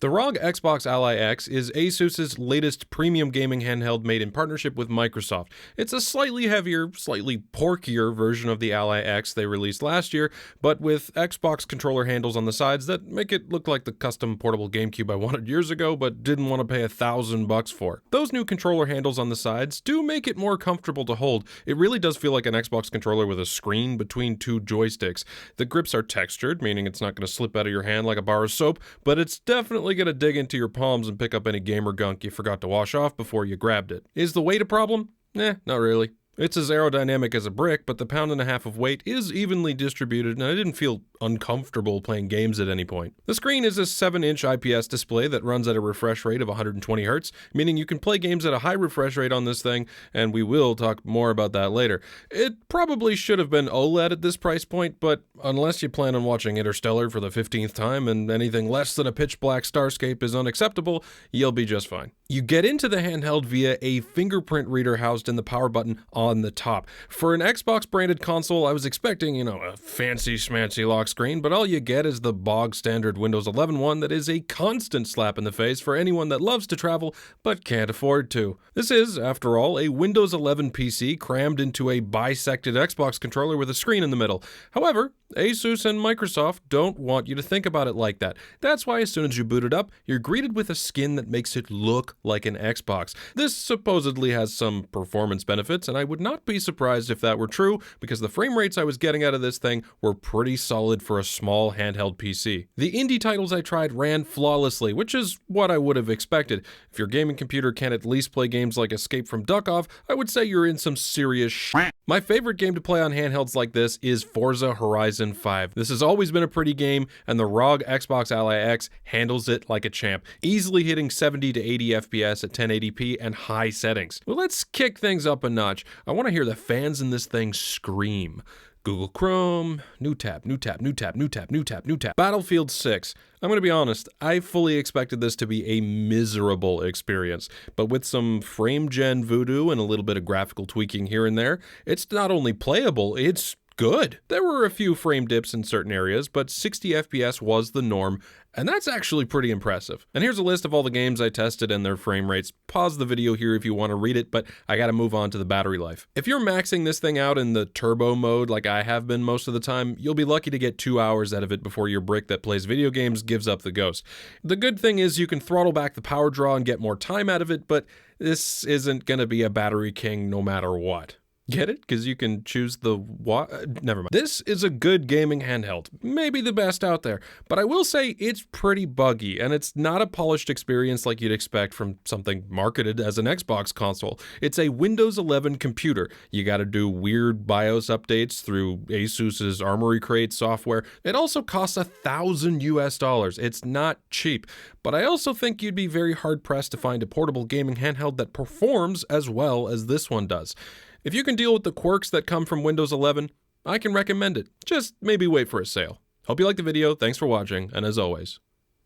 The ROG Xbox Ally X is Asus's latest premium gaming handheld made in partnership with Microsoft. It's a slightly heavier, slightly porkier version of the Ally X they released last year, but with Xbox controller handles on the sides that make it look like the custom portable GameCube I wanted years ago but didn't want to pay $1,000 for. Those new controller handles on the sides do make it more comfortable to hold. It really does feel like an Xbox controller with a screen between two joysticks. The grips are textured, meaning it's not going to slip out of your hand like a bar of soap, but it's definitely going to dig into your palms and pick up any gamer gunk you forgot to wash off before you grabbed it. Is the weight a problem? Not really. It's as aerodynamic as a brick, but the 1.5 pounds of weight is evenly distributed, and I didn't feel uncomfortable playing games at any point. The screen is a 7-inch IPS display that runs at a refresh rate of 120 Hz, meaning you can play games at a high refresh rate on this thing, and we will talk more about that later. It probably should have been OLED at this price point, but unless you plan on watching Interstellar for the 15th time and anything less than a pitch black starscape is unacceptable, you'll be just fine. You get into the handheld via a fingerprint reader housed in the power button on the top. For an Xbox branded console, I was expecting, a fancy schmancy lock screen, but all you get is the bog standard Windows 11 one that is a constant slap in the face for anyone that loves to travel but can't afford to. This is, after all, a Windows 11 PC crammed into a bisected Xbox controller with a screen in the middle. However, Asus and Microsoft don't want you to think about it like that. That's why as soon as you boot it up, you're greeted with a skin that makes it look like an Xbox. This supposedly has some performance benefits, and I would not be surprised if that were true, because the frame rates I was getting out of this thing were pretty solid for a small handheld PC. The indie titles I tried ran flawlessly, which is what I would have expected. If your gaming computer can at least play games like Escape from Duckov, I would say you're in some serious shit. My favorite game to play on handhelds like this is Forza Horizon 5. This has always been a pretty game, and the ROG Xbox Ally X handles it like a champ, easily hitting 70 to 80 FPS at 1080p and high settings. Well, let's kick things up a notch. I want to hear the fans in this thing scream. Google Chrome, new tab, new tab, new tab, new tab, new tab, new tab. Battlefield 6. I'm going to be honest, I fully expected this to be a miserable experience, but with some frame gen voodoo and a little bit of graphical tweaking here and there, it's not only playable, it's good. There were a few frame dips in certain areas, but 60 FPS was the norm, and that's actually pretty impressive. And here's a list of all the games I tested and their frame rates. Pause the video here if you want to read it, but I gotta move on to the battery life. If you're maxing this thing out in the turbo mode like I have been most of the time, you'll be lucky to get 2 hours out of it before your brick that plays video games gives up the ghost. The good thing is you can throttle back the power draw and get more time out of it, but this isn't gonna be a battery king no matter what. Get it? Because you can choose the what? Never mind. This is a good gaming handheld, maybe the best out there, but I will say it's pretty buggy, and it's not a polished experience like you'd expect from something marketed as an Xbox console. It's a Windows 11 computer. You gotta do weird BIOS updates through Asus's Armory Crate software. It also costs $1,000 US. It's not cheap, but I also think you'd be very hard-pressed to find a portable gaming handheld that performs as well as this one does. If you can deal with the quirks that come from Windows 11, I can recommend it. Just maybe wait for a sale. Hope you liked the video, thanks for watching, and as always,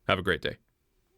have a great day.